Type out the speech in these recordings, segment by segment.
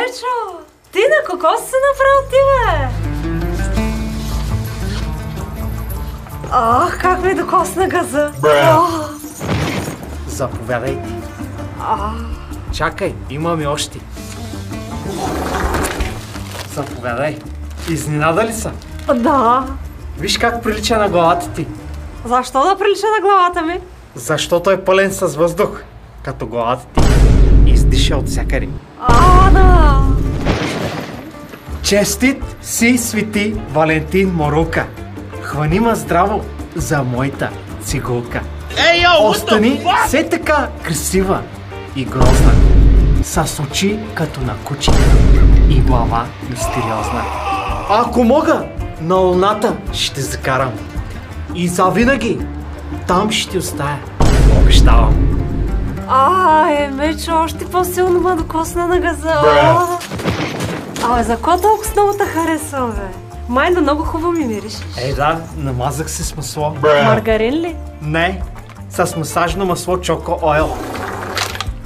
Мечо! Ти на какво си се направил ти, бе? Ах, как ми докосна газа! Заповядайте. Чакай, имаме още. Заповядай. Изненада ли са? Да. Виж как прилича на главата ти. Защо да прилича на главата ми? Защото е пълен с въздух, като главата ти издиша от всякъде. Да. Честит си, свети Валентин Марука. Хвани ма здраво за моята цигулка. Остани все така красива и грозна, с очи като на куче и глава мистериозна. Ако мога, на луната ще закарам и завинаги там ще оставя. Обещавам. Мечо, още по-силно ма докосна на газа. За какво толкова много те харесва, бе? Май на много хубаво ми мириш. Да, намазах се с масло. Маргарин ли? Не, с масажно масло Choco Oil.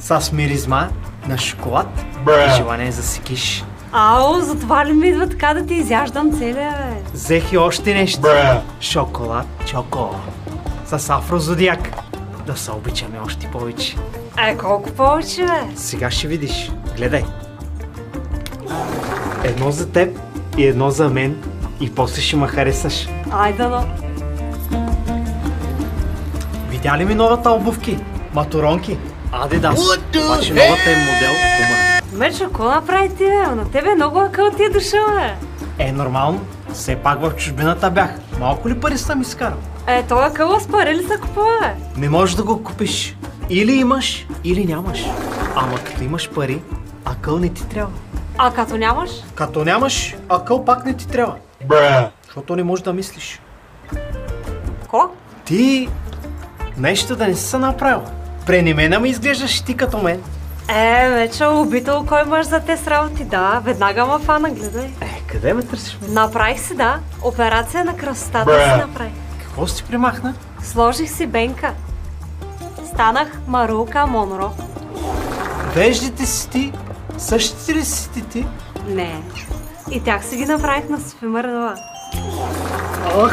С миризма на шоколад и желание за секиш. Затова ли ми идва така да ти изяждам целия, бе? Взех и още нещо. Шоколад Choco. С афрозодиак. Да се обичаме още повече. Колко повече, бе? Сега ще видиш. Гледай. Едно за теб и едно за мен. И после ще ме харесаш. Айдано. Видя ли ми новата обувки? Матуронки. Адидас. Обаче новата е модел Puma. Мечо, какво направи ти, бе? На тебе много акъл ти е дошъл, бе. Нормално. Все пак в чужбината бях. Малко ли пари съм изкарал? Това акъл с пари ли се купува, бе? Не можеш да го купиш. Или имаш, или нямаш. Ама като имаш пари, акъл не ти трябва. Като нямаш? Като нямаш, акъл пак не ти трябва. Защото не можеш да мислиш. Ко? Ти нещо да не си се направил. Пренемена ми изглеждаш ти като мен. Мечо, убител кой мъж за те с работи, да. Веднага ма фана, гледай. Къде ме търсиш? Направих си, да. Операция на красотата си направих. Какво си примахна? Сложих си бенка. Станах Марука Монро. Веждите си ти? Същите ли си ти? Не. И тях си ги направих на Софи Маринова.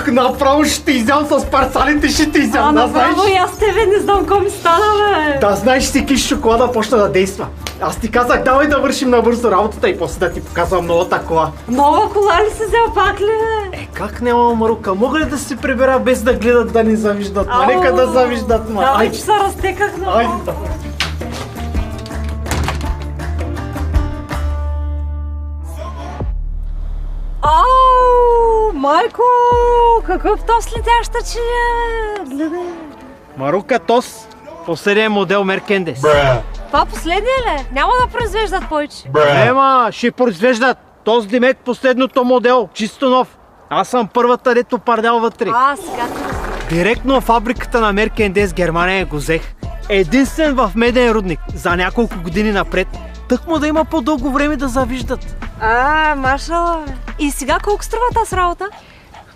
Направо ще те изям с парцалите, ще те изям, да знаеш? Направо и аз тебе не знам какво ми стана, бе. Да знаеш, си киш шоколада почна да действа. Аз ти казах, давай да вършим набързо работата и после да ти показвам новата кола. Нова кола ли си взел пак ли, бе? Как няма, Марука? Мога ли да се прибера без да гледат да ни завиждат? Нека да завиждат, ма. Давай, че се разтеках много. Айде, давай. Майко, какъв тос летяща чиня, гледай. Марука Тос, последният модел Меркендес. Това последния ли? Няма да произвеждат повече. Нема, ще произвеждат. Тос Димек, последното модел, чисто нов. Аз съм първата, дето пардял вътре. Сега ти разбира. Директно в фабриката на Меркендес Германия го взех. Единствен в меден рудник за няколко години напред. Тъкмо да има по-дълго време да завиждат. Машала, бе. И сега колко струва тази работа?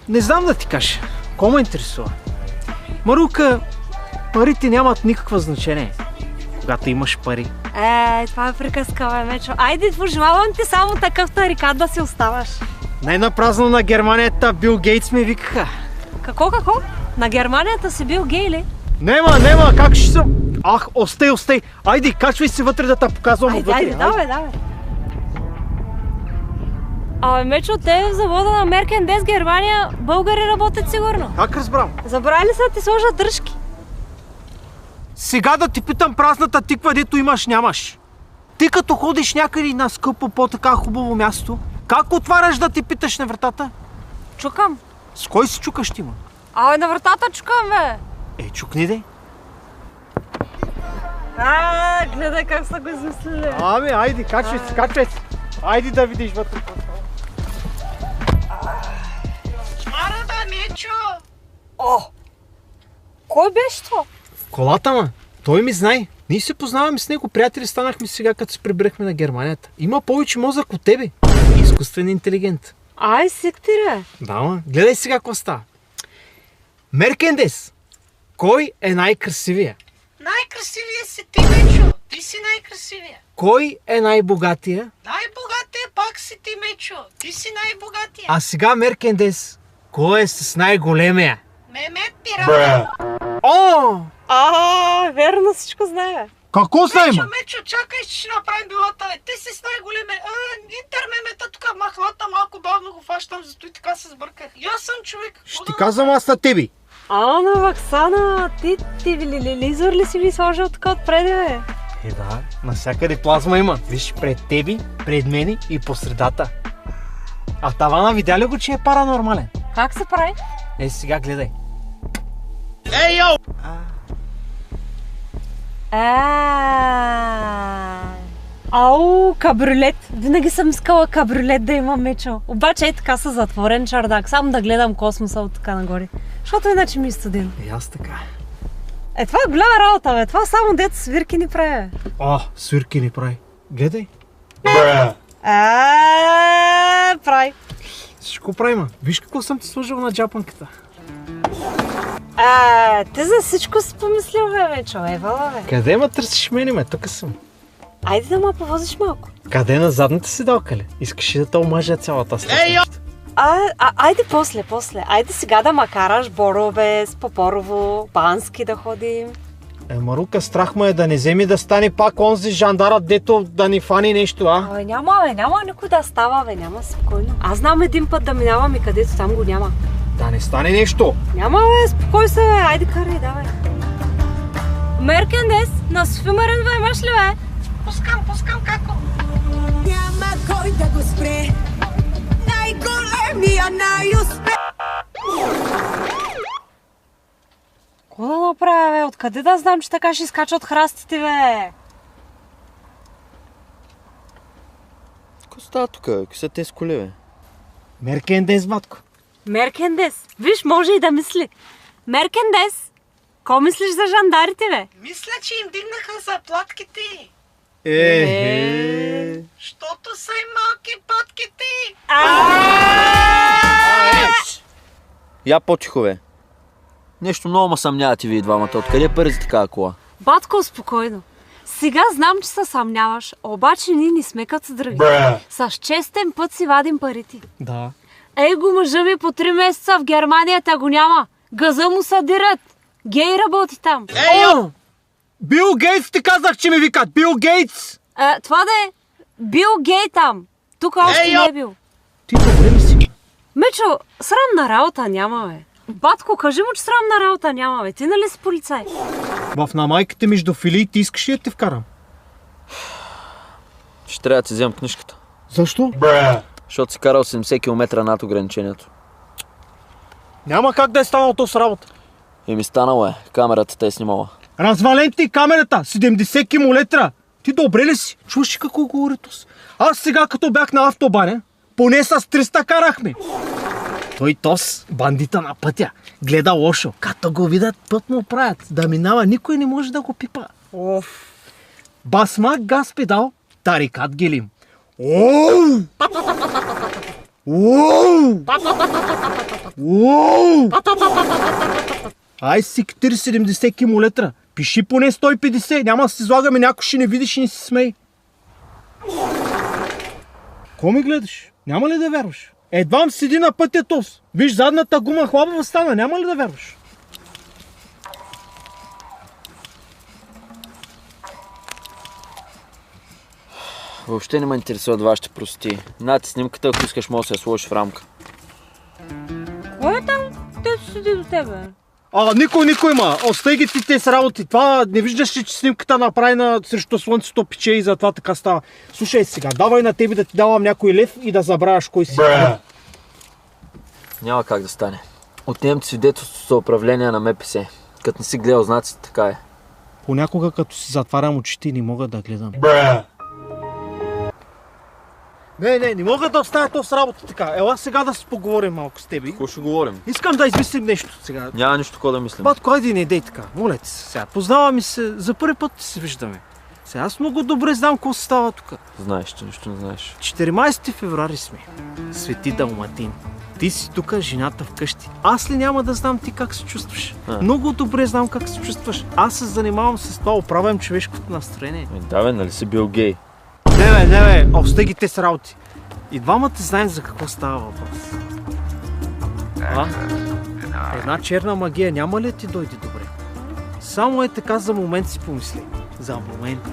Не знам да ти кажа. Кой ме интересува? Марука, парите нямат никакво значение, когато имаш пари. Това е приказка, бе, Мечо. Айде, пожелавам ти само такъв тарикат да си оставаш. Най-напразно на Германията Бил Гейтс ме викаха. Какво? На Германията си бил гей ли? Нема, как ще съм? Остай. Айде, качвай се вътре да те показвам отвътре. Айде, давай. Мечо, те в завода на Меркендес Германия българи работят сигурно. Как разбрам? Забрали са да ти сложат дръжки. Сега да ти питам празната тиква, дето имаш, нямаш. Ти като ходиш някъде на скъпо по-така хубаво място, как отваряш да ти питаш на вратата? Чукам. С кой си чукаш ти, ма? На вратата чукам, бе. Чукни де. Гледай как са го измислили. Айде, качвай се. Айде да видиш вътре. Мечо! Кой беше това? Колата, ма. Той ми знае. Ние се познаваме с него. Приятели станахме сега, като се прибрахме на Германията. Има повече мозък от тебе. Изкуствен интелигент. Сектира. Да, ма. Гледай сега какво става. Меркендес. Кой е най-красивия? Най-красивия си ти, Мечо. Ти си най-красивия. Кой е най-богатия? Най-богатия пак си ти, Мечо. Ти си най-богатия. А сега, Меркендес, кой е с най-големия? Мемет пират. О! Верно, всичко знае. Какво Мечо, Мечо, чакай, ще направим билата. Ти си с най-големия. Интермемета тук махлата, малко бавно го фащам, зато и така се сбърках. И аз съм човек. Ще ти казвам аз на тебе. На Ваксана, ти телевизор ли си ви сложил така отпреди, бе? Да, навсякъде плазма има. Виж, пред тебе, пред мене и по средата. А тавана видя ли го, че е паранормален? Как се прави? Сега гледай. Ау, кабриолет. Винаги съм искала кабриолет да има, Мечо. Обаче така със затворен чардак, само да гледам космоса от така нагоре. Защото иначе ми е студен. И аз така. Това е голяма работа, бе. Това само дето свирки ни прави. Свирки ни прави. Гледай. Прави. Всичко прави, ма. Виж какво съм ти сложил на джапанката. Ти за всичко си помислил, бе, Мечо. Евала, бе. Къде ме търсиш мене, ме? Тук съм. Айде да ме повозиш малко. Къде на задната седалка ли? Искаш ли да те омажа цялата стъпка? Айде после. Айде сега да ма караш Боровец, Попорово, Бански да ходим. Марука, страх ме е да не вземи да стане пак онзи жандарът, дето да ни фани нещо, Няма никой да става, бе, няма спокойно. Аз знам един път да минавам и където там го няма. Да не стане нещо. Няма, бе, спокой се, бе, айде карай, давай. Меркендес, на Софи Маринова имаш ли, бе? Пускам, како? Няма кой да го спре. Най-големия, най-успех. Какво да направя, бе? Откъде да знам, че така ще изкача от храстите, бе? Какво става тук? Какви са тези коли, бе? Меркендес, батко. Меркендес, виж, може и да мисли. Меркендес, ко мислиш за жандарите, бе? Мисля, че им дигнаха заплатките. Щото са и малки патките. Я по-тихо, бе. Нещо много ма съмняват и вие двамата. Откъде е пари за такава кола? Батко, спокойно. Сега знам, че се съмняваш, обаче ние не сме като други. С честен път си вадим парите. Да. Ей го мъжа ми по 3 месеца в Германия, та го няма. Газа му съдират. Гей работи там. Бил Гейтс ти казах, че ми викат. Бил Гейтс! Това да е. Бил Гей там. Тук още не е бил. Ти добре ли си? Мечо, срамна работа няма, бе. Батко, кажи му, че срамна работа няма, бе. Ти нали си полицай? В намайките между филии ти искаш ли да те вкарам? Ще трябва да си вземам книжката. Защо? Защото си карал 70 км над ограничението. Няма как да е станало то с работа. И ми станало е. Камерата те е снимала. Развален ти камерата, 70 км. Ти добре ли си? Чуваш ли какво говори тос? Аз сега като бях на автобаня, поне с 300 карахме. Той тос, бандита на пътя, гледа лошо. Като го видят, път му правят. Да минава, никой не може да го пипа. Басмак газ педал, тарикат гелим. Оу! Оу! Оу! Ай си 40-70 км. Пиши поне 150, няма да се излагаме, някой ще не видиш и не си смей. Ко ми гледаш? Няма ли да вярваш? Едвам седи на пътя тос. Виж, задната гума хлабава стана, няма ли да вярваш? Въобще не ме интересуват вашите прости. Нати снимката, ако искаш, може да се я сложиш в рамка. Кой е там? Те седи до тебе. Никой има. Остай ги ти тези работи. Това не виждаш ли, че снимката направена срещу слънцето пече и затова така става. Слушай сега, давай на тебе да ти давам някой лев и да забравяш кой си. Няма как да стане. Отнемам ти свидетелство за управление на МПС. Като не си гледал знаците, така е. Понякога като си затварям очите не мога да гледам. Не мога да оставя то с работа така. Ела сега да си поговорим малко с тебе. Какво ще говорим? Искам да измислим нещо сега. Няма нищо такова да мислим. Батко, айде не дей така. Моля ти се сега. Познаваме се, за първи път се виждаме. Сега аз много добре знам какво се става тук. Знаеш, че нищо не знаеш. 14 февруари сме. Свети Далматин. Ти си тук, жената вкъщи. Аз ли няма да знам ти как се чувстваш? Много добре знам как се чувстваш. Аз се занимавам с това, оправям човешкото настроение. Да бе, нали си бил гей? Не бе, остай ги те с работи. И двамата знаем за какво става въпрос. Една черна магия няма ли ти дойде добре? Само е така за момент си помисли. За момент.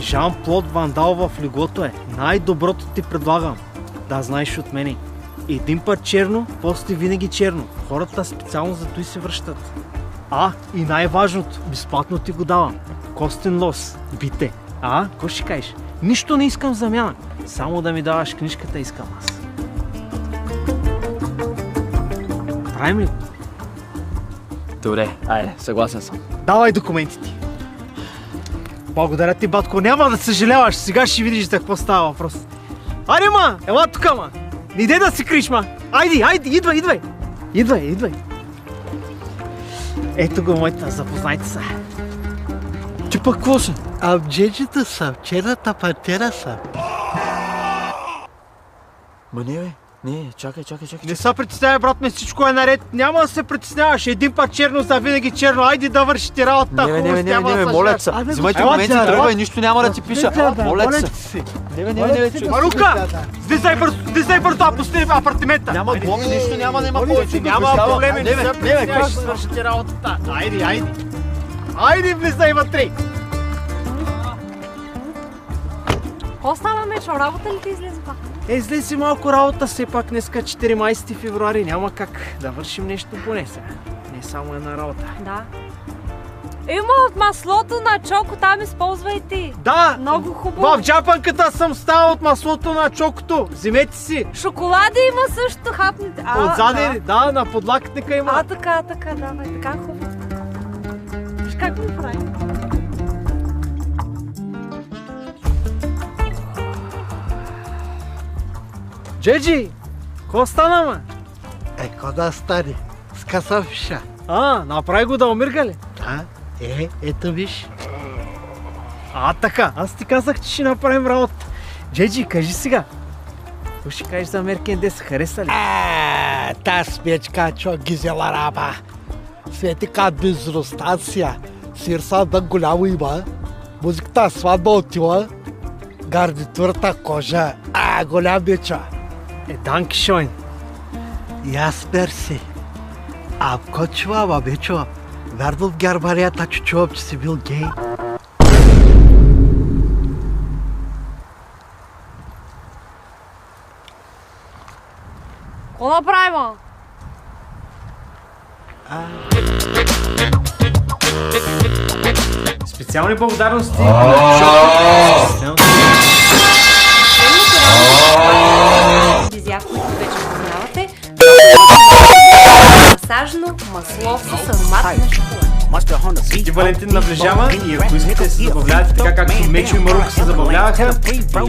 Жан-Клод Ван Дал в леглото е. Най-доброто ти предлагам. Да знаеш от мене. Един път черно, после винаги черно. Хората специално за той се връщат. И най-важното, безплатно ти го давам. Костен лос, бите. Какво ще кажеш? Нищо не искам в замяна. Само да ми даваш книжката искам аз. Правим ли? Добре, айде, съгласен съм. Давай документите. Благодаря ти, батко. Няма да съжаляваш. Сега ще видиш за какво става въпрос. Айде, ма! Ела тука, ма! Не иде да си криш, ма! Айде, идвай! Ето го моята, запознайте се. Ти пък какво си? Джеджета съм, черната пантера съм. Ма не бе, не, чакай. Не се притеснявай, брат ми, всичко е наред. Няма да се притесняваш. Един път черно, за винаги черно. Айде да вършите работата. Не, моля се. Взимайте моменти, тръгвай, нищо няма да ти пиша. Моля се. Не. Марука! Слизай бързо, пусти апартамента. Няма гломи, нищо няма повече. Няма проблеми, не се притесняваш, ще свършите работата. Айде, влизай вътре. Какво става, Мечо? Работа ли ти излезе пак? Излез си малко работа, все пак днеска 14 февруари. Няма как да вършим нещо поне сега. Не само една работа. Да. Има от маслото на Чоко, там използвайте. Да! Много хубаво. В джапанката съм става от маслото на Чокото. Вземете си. Шоколади има също, хапните. Отзади, да, на подлакътника има. Така, давай, така хубаво. Виж как ми прави. Джеджи, какво стана, ма? Ко да стане? Скъсам фиша. Направи го да умирга ли? Ето виж. Така, аз ти казах, че ще направим работа. Джеджи, кажи сега. Какво ще кажеш за Меркен Дес? Хареса ли? Та смечка, чо гизела раба. Светика безростация. Сирса да голямо има. Музиката сватба отила. Гарнитурата кожа. Голям бича. Данки шойн. И аз мерси. Ако чува, бичо. Верно в Германията, че чувам, че си бил гей. Какво направим? Специални благодарности. Дизя, които вече познавате. Масажно масло с аромат на шоколад. Свети Валентин наближава и ако искате да се забавлявате така както Мечо и Марука се забавляваха, линк долу.